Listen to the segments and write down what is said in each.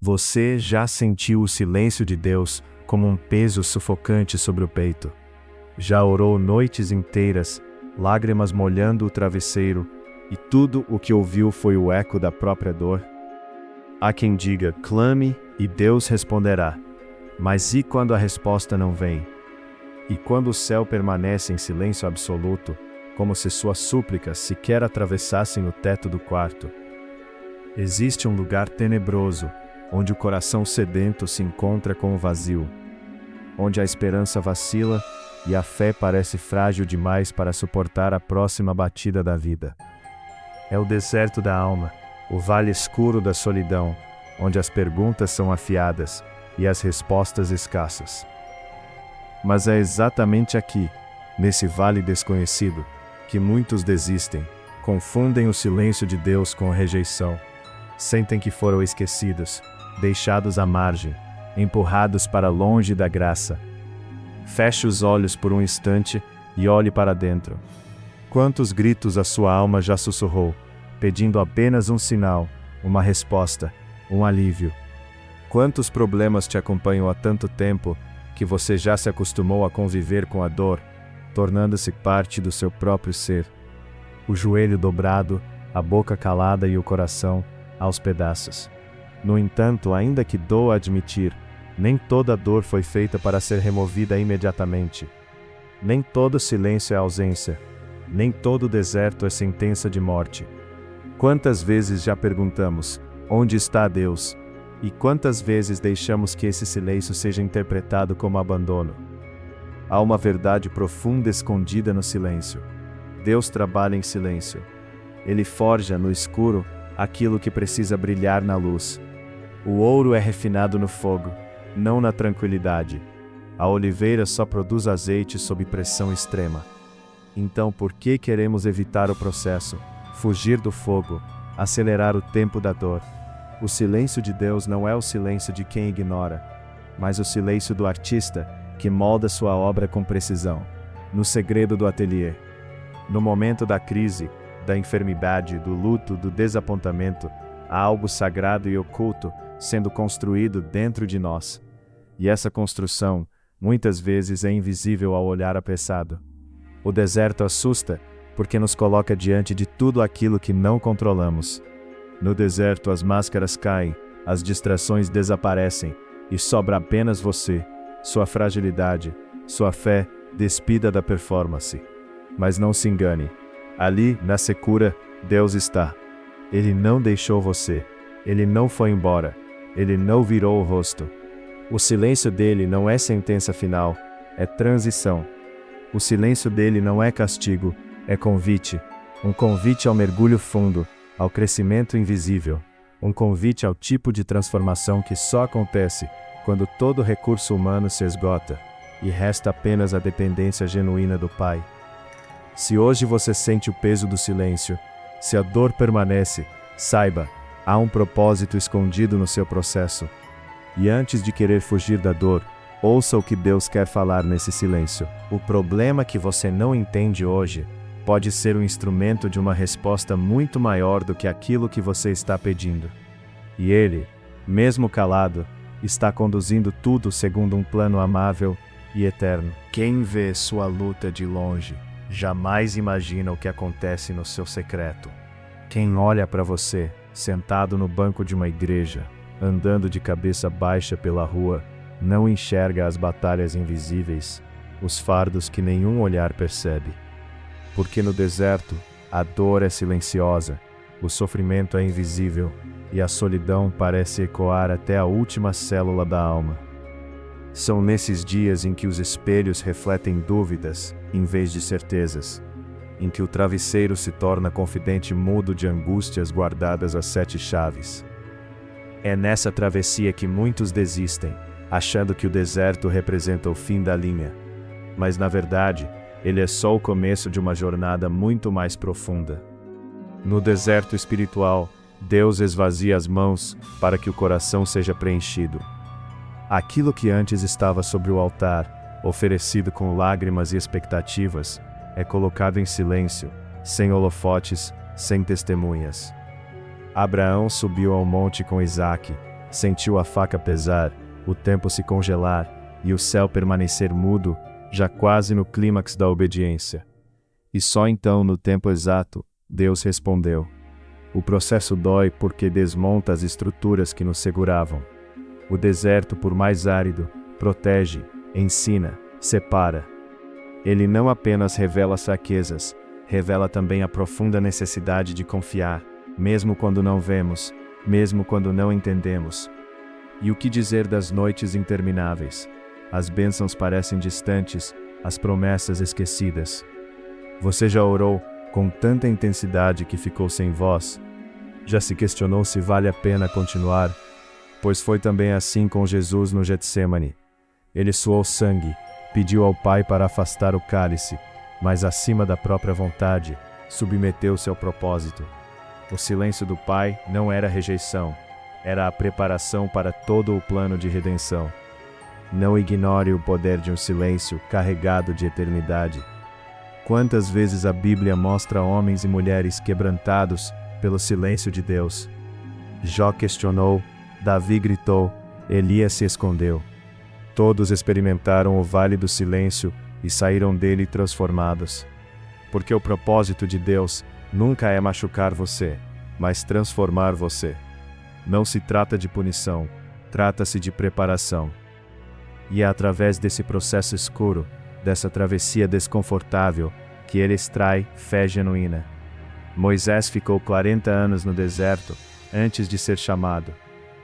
Você já sentiu o silêncio de Deus como um peso sufocante sobre o peito? Já orou noites inteiras, lágrimas molhando o travesseiro, e tudo o que ouviu foi o eco da própria dor? Há quem diga, clame e Deus responderá. Mas e quando a resposta não vem? E quando o céu permanece em silêncio absoluto, como se suas súplicas sequer atravessassem o teto do quarto? Existe um lugar tenebroso, onde o coração sedento se encontra com o vazio, onde a esperança vacila e a fé parece frágil demais para suportar a próxima batida da vida. É o deserto da alma, o vale escuro da solidão, onde as perguntas são afiadas e as respostas escassas. Mas é exatamente aqui, nesse vale desconhecido, que muitos desistem, confundem o silêncio de Deus com a rejeição, sentem que foram esquecidos, deixados à margem, empurrados para longe da graça. Feche os olhos por um instante e olhe para dentro. Quantos gritos a sua alma já sussurrou, pedindo apenas um sinal, uma resposta, um alívio? Quantos problemas te acompanham há tanto tempo que você já se acostumou a conviver com a dor, tornando-se parte do seu próprio ser? O joelho dobrado, a boca calada e o coração aos pedaços. No entanto, ainda que doa admitir, nem toda dor foi feita para ser removida imediatamente. Nem todo silêncio é ausência, nem todo deserto é sentença de morte. Quantas vezes já perguntamos, onde está Deus? E quantas vezes deixamos que esse silêncio seja interpretado como abandono? Há uma verdade profunda escondida no silêncio. Deus trabalha em silêncio. Ele forja no escuro aquilo que precisa brilhar na luz. O ouro é refinado no fogo, não na tranquilidade. A oliveira só produz azeite sob pressão extrema. Então, por que queremos evitar o processo, fugir do fogo, acelerar o tempo da dor? O silêncio de Deus não é o silêncio de quem ignora, mas o silêncio do artista que molda sua obra com precisão, no segredo do ateliê. No momento da crise, da enfermidade, do luto, do desapontamento, há algo sagrado e oculto sendo construído dentro de nós. E essa construção, muitas vezes, é invisível ao olhar apressado. O deserto assusta, porque nos coloca diante de tudo aquilo que não controlamos. No deserto, as máscaras caem, as distrações desaparecem, e sobra apenas você, sua fragilidade, sua fé despida da performance. Mas não se engane. Ali, na secura, Deus está. Ele não deixou você. Ele não foi embora. Ele não virou o rosto. O silêncio dele não é sentença final, é transição. O silêncio dele não é castigo, é convite. Um convite ao mergulho fundo, ao crescimento invisível. Um convite ao tipo de transformação que só acontece quando todo recurso humano se esgota e resta apenas a dependência genuína do Pai. Se hoje você sente o peso do silêncio, se a dor permanece, saiba, há um propósito escondido no seu processo. E antes de querer fugir da dor, ouça o que Deus quer falar nesse silêncio. O problema que você não entende hoje pode ser um instrumento de uma resposta muito maior do que aquilo que você está pedindo. E Ele, mesmo calado, está conduzindo tudo segundo um plano amável e eterno. Quem vê sua luta de longe, jamais imagina o que acontece no seu secreto. Quem olha para você, sentado no banco de uma igreja, andando de cabeça baixa pela rua, não enxerga as batalhas invisíveis, os fardos que nenhum olhar percebe. Porque no deserto, a dor é silenciosa, o sofrimento é invisível, e a solidão parece ecoar até a última célula da alma. São nesses dias em que os espelhos refletem dúvidas, em vez de certezas, em que o travesseiro se torna confidente mudo de angústias guardadas às 7 chaves. É nessa travessia que muitos desistem, achando que o deserto representa o fim da linha. Mas na verdade, ele é só o começo de uma jornada muito mais profunda. No deserto espiritual, Deus esvazia as mãos para que o coração seja preenchido. Aquilo que antes estava sobre o altar, oferecido com lágrimas e expectativas, é colocado em silêncio, sem holofotes, sem testemunhas. Abraão subiu ao monte com Isaque, sentiu a faca pesar, o tempo se congelar e o céu permanecer mudo, já quase no clímax da obediência. E só então, no tempo exato, Deus respondeu. O processo dói porque desmonta as estruturas que nos seguravam. O deserto, por mais árido, protege, ensina, separa. Ele não apenas revela as fraquezas, revela também a profunda necessidade de confiar, mesmo quando não vemos, mesmo quando não entendemos. E o que dizer das noites intermináveis? As bênçãos parecem distantes, as promessas esquecidas. Você já orou com tanta intensidade que ficou sem voz? Já se questionou se vale a pena continuar? Pois foi também assim com Jesus no Getsêmani. Ele suou sangue, pediu ao Pai para afastar o cálice, mas acima da própria vontade, submeteu-se ao propósito. O silêncio do Pai não era rejeição, era a preparação para todo o plano de redenção. Não ignore o poder de um silêncio carregado de eternidade. Quantas vezes a Bíblia mostra homens e mulheres quebrantados pelo silêncio de Deus? Jó questionou, Davi gritou, Elias se escondeu. Todos experimentaram o vale do silêncio e saíram dele transformados. Porque o propósito de Deus nunca é machucar você, mas transformar você. Não se trata de punição, trata-se de preparação. E é através desse processo escuro, dessa travessia desconfortável, que ele extrai fé genuína. Moisés ficou 40 anos no deserto, antes de ser chamado.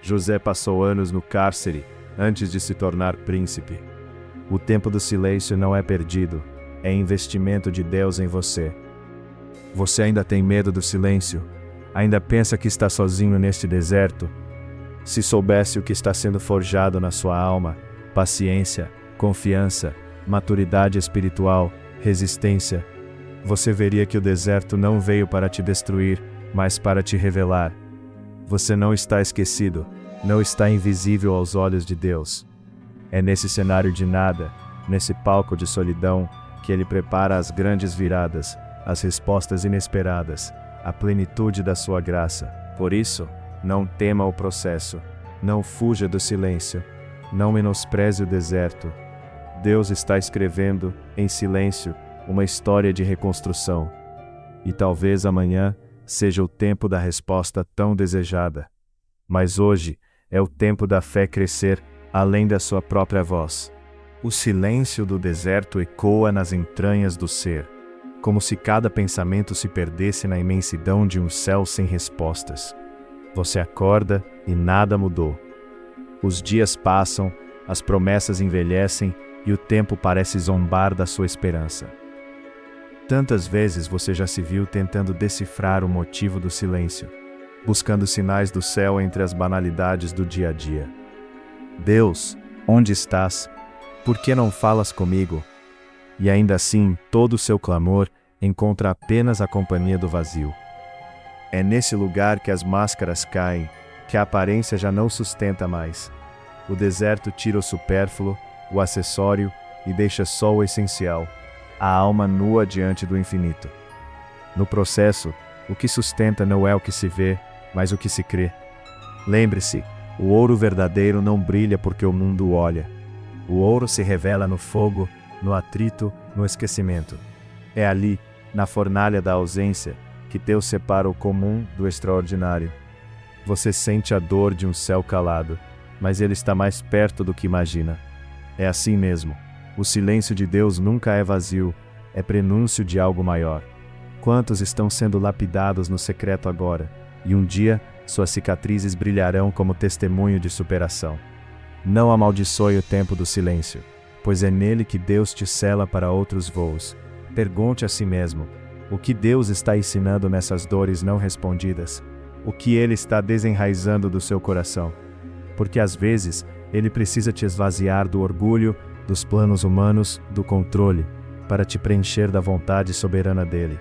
José passou anos no cárcere, antes de se tornar príncipe. O tempo do silêncio não é perdido, é investimento de Deus em você. Você ainda tem medo do silêncio? Ainda pensa que está sozinho neste deserto? Se soubesse o que está sendo forjado na sua alma, paciência, confiança, maturidade espiritual, resistência, você veria que o deserto não veio para te destruir, mas para te revelar. Você não está esquecido, não está invisível aos olhos de Deus. É nesse cenário de nada, nesse palco de solidão, que Ele prepara as grandes viradas, as respostas inesperadas, a plenitude da sua graça. Por isso, não tema o processo, não fuja do silêncio, não menospreze o deserto. Deus está escrevendo, em silêncio, uma história de reconstrução. E talvez amanhã seja o tempo da resposta tão desejada. Mas hoje é o tempo da fé crescer além da sua própria voz. O silêncio do deserto ecoa nas entranhas do ser, como se cada pensamento se perdesse na imensidão de um céu sem respostas. Você acorda e nada mudou. Os dias passam, as promessas envelhecem e o tempo parece zombar da sua esperança. Tantas vezes você já se viu tentando decifrar o motivo do silêncio, buscando sinais do céu entre as banalidades do dia a dia. Deus, onde estás? Por que não falas comigo? E ainda assim, todo o seu clamor encontra apenas a companhia do vazio. É nesse lugar que as máscaras caem, que a aparência já não sustenta mais. O deserto tira o supérfluo, o acessório e deixa só o essencial, a alma nua diante do infinito. No processo, o que sustenta não é o que se vê, mas o que se crê. Lembre-se, o ouro verdadeiro não brilha porque o mundo olha. O ouro se revela no fogo, no atrito, no esquecimento. É ali, na fornalha da ausência, que Deus separa o comum do extraordinário. Você sente a dor de um céu calado, mas ele está mais perto do que imagina. É assim mesmo. O silêncio de Deus nunca é vazio, é prenúncio de algo maior. Quantos estão sendo lapidados no secreto agora, e um dia suas cicatrizes brilharão como testemunho de superação. Não amaldiçoe o tempo do silêncio, pois é nele que Deus te sela para outros voos. Pergunte a si mesmo, o que Deus está ensinando nessas dores não respondidas? O que Ele está desenraizando do seu coração? Porque às vezes, Ele precisa te esvaziar do orgulho, dos planos humanos, do controle, para te preencher da vontade soberana dele.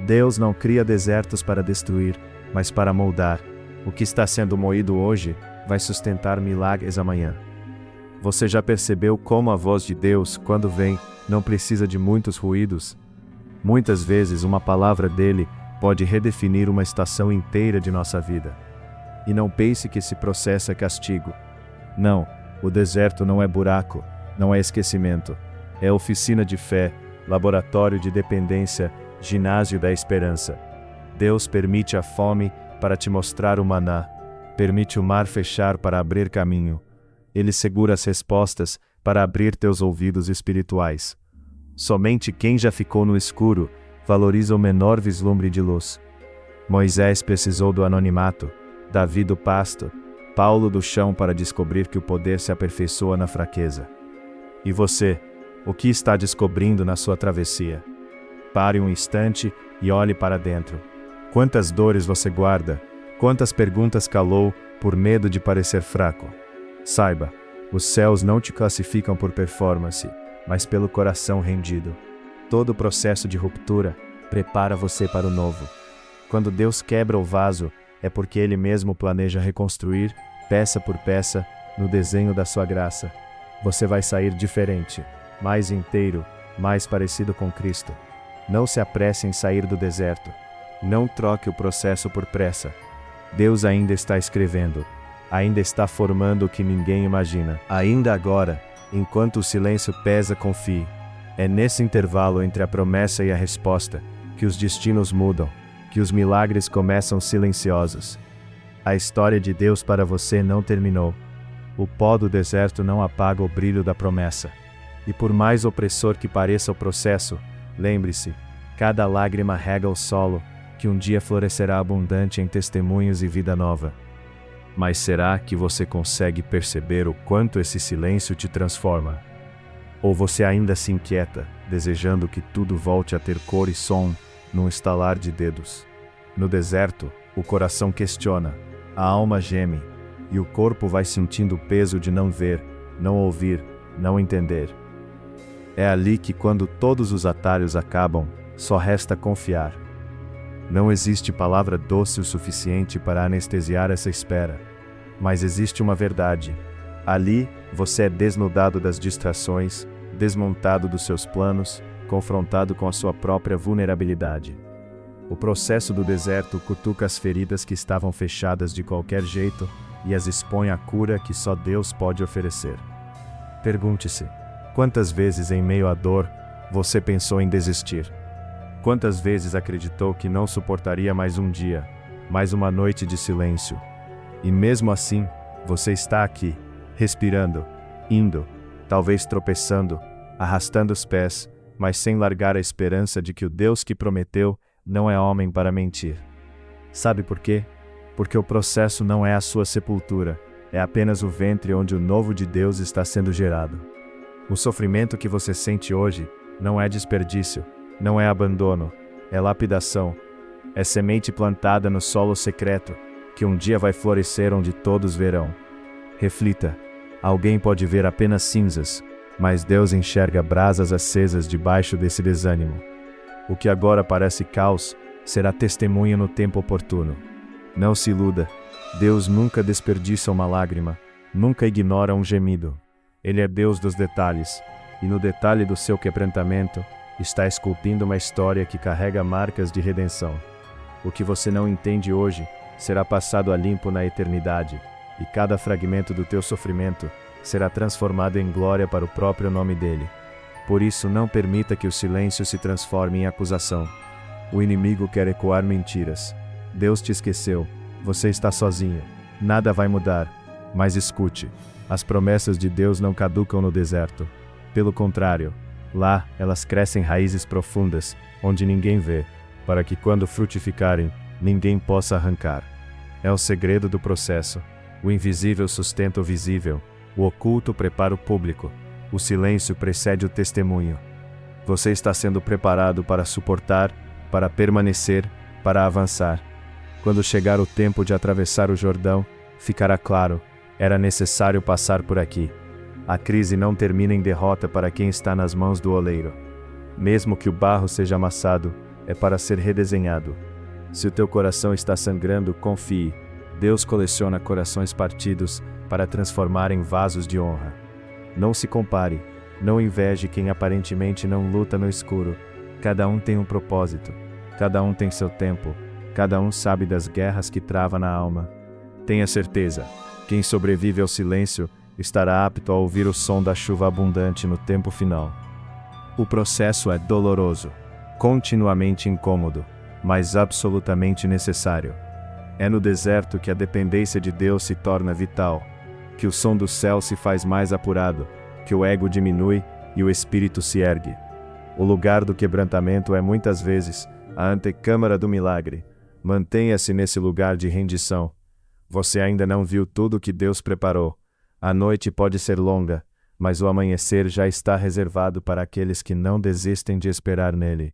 Deus não cria desertos para destruir, mas para moldar. O que está sendo moído hoje vai sustentar milagres amanhã. Você já percebeu como a voz de Deus, quando vem, não precisa de muitos ruídos? Muitas vezes uma palavra dele pode redefinir uma estação inteira de nossa vida. E não pense que esse processo é castigo. Não, o deserto não é buraco, não é esquecimento. É oficina de fé, laboratório de dependência, ginásio da esperança. Deus permite a fome para te mostrar o maná, permite o mar fechar para abrir caminho. Ele segura as respostas para abrir teus ouvidos espirituais. Somente quem já ficou no escuro valoriza o menor vislumbre de luz. Moisés precisou do anonimato, Davi do pasto, Paulo do chão para descobrir que o poder se aperfeiçoa na fraqueza. E você, o que está descobrindo na sua travessia? Pare um instante e olhe para dentro. Quantas dores você guarda? Quantas perguntas calou por medo de parecer fraco? Saiba, os céus não te classificam por performance, mas pelo coração rendido. Todo o processo de ruptura prepara você para o novo. Quando Deus quebra o vaso, é porque Ele mesmo planeja reconstruir, peça por peça, no desenho da sua graça. Você vai sair diferente, mais inteiro, mais parecido com Cristo. Não se apresse em sair do deserto. Não troque o processo por pressa. Deus ainda está escrevendo. Ainda está formando o que ninguém imagina. Ainda agora, enquanto o silêncio pesa, confie. É nesse intervalo entre a promessa e a resposta que os destinos mudam, que os milagres começam silenciosos. A história de Deus para você não terminou. O pó do deserto não apaga o brilho da promessa. E por mais opressor que pareça o processo, lembre-se, cada lágrima rega o solo, que um dia florescerá abundante em testemunhos e vida nova. Mas será que você consegue perceber o quanto esse silêncio te transforma? Ou você ainda se inquieta, desejando que tudo volte a ter cor e som, num estalar de dedos? No deserto, o coração questiona, a alma geme, e o corpo vai sentindo o peso de não ver, não ouvir, não entender. É ali que, quando todos os atalhos acabam, só resta confiar. Não existe palavra doce o suficiente para anestesiar essa espera. Mas existe uma verdade. Ali, você é desnudado das distrações, desmontado dos seus planos, confrontado com a sua própria vulnerabilidade. O processo do deserto cutuca as feridas que estavam fechadas de qualquer jeito e as expõe à cura que só Deus pode oferecer. Pergunte-se, quantas vezes em meio à dor, você pensou em desistir? Quantas vezes acreditou que não suportaria mais um dia, mais uma noite de silêncio? E mesmo assim, você está aqui, respirando, indo, talvez tropeçando, arrastando os pés, mas sem largar a esperança de que o Deus que prometeu não é homem para mentir. Sabe por quê? Porque o processo não é a sua sepultura, é apenas o ventre onde o novo de Deus está sendo gerado. O sofrimento que você sente hoje não é desperdício, não é abandono, é lapidação, é semente plantada no solo secreto, que um dia vai florescer onde todos verão. Reflita, alguém pode ver apenas cinzas, mas Deus enxerga brasas acesas debaixo desse desânimo. O que agora parece caos, será testemunha no tempo oportuno. Não se iluda, Deus nunca desperdiça uma lágrima, nunca ignora um gemido. Ele é Deus dos detalhes, e no detalhe do seu quebrantamento, está esculpindo uma história que carrega marcas de redenção. O que você não entende hoje será passado a limpo na eternidade, e cada fragmento do teu sofrimento será transformado em glória para o próprio nome dele. Por isso, não permita que o silêncio se transforme em acusação. O inimigo quer ecoar mentiras. Deus te esqueceu. Você está sozinho. Nada vai mudar. Mas escute, as promessas de Deus não caducam no deserto. Pelo contrário, lá, elas crescem raízes profundas, onde ninguém vê, para que quando frutificarem, ninguém possa arrancar. É o segredo do processo. O invisível sustenta o visível, o oculto prepara o público, o silêncio precede o testemunho. Você está sendo preparado para suportar, para permanecer, para avançar. Quando chegar o tempo de atravessar o Jordão, ficará claro, era necessário passar por aqui. A crise não termina em derrota para quem está nas mãos do oleiro. Mesmo que o barro seja amassado, é para ser redesenhado. Se o teu coração está sangrando, confie. Deus coleciona corações partidos para transformar em vasos de honra. Não se compare, não inveje quem aparentemente não luta no escuro. Cada um tem um propósito, cada um tem seu tempo, cada um sabe das guerras que trava na alma. Tenha certeza, quem sobrevive ao silêncio estará apto a ouvir o som da chuva abundante no tempo final. O processo é doloroso, continuamente incômodo, mas absolutamente necessário. É no deserto que a dependência de Deus se torna vital, que o som do céu se faz mais apurado, que o ego diminui e o espírito se ergue. O lugar do quebrantamento é muitas vezes a antecâmara do milagre. Mantenha-se nesse lugar de rendição. Você ainda não viu tudo o que Deus preparou. A noite pode ser longa, mas o amanhecer já está reservado para aqueles que não desistem de esperar nele.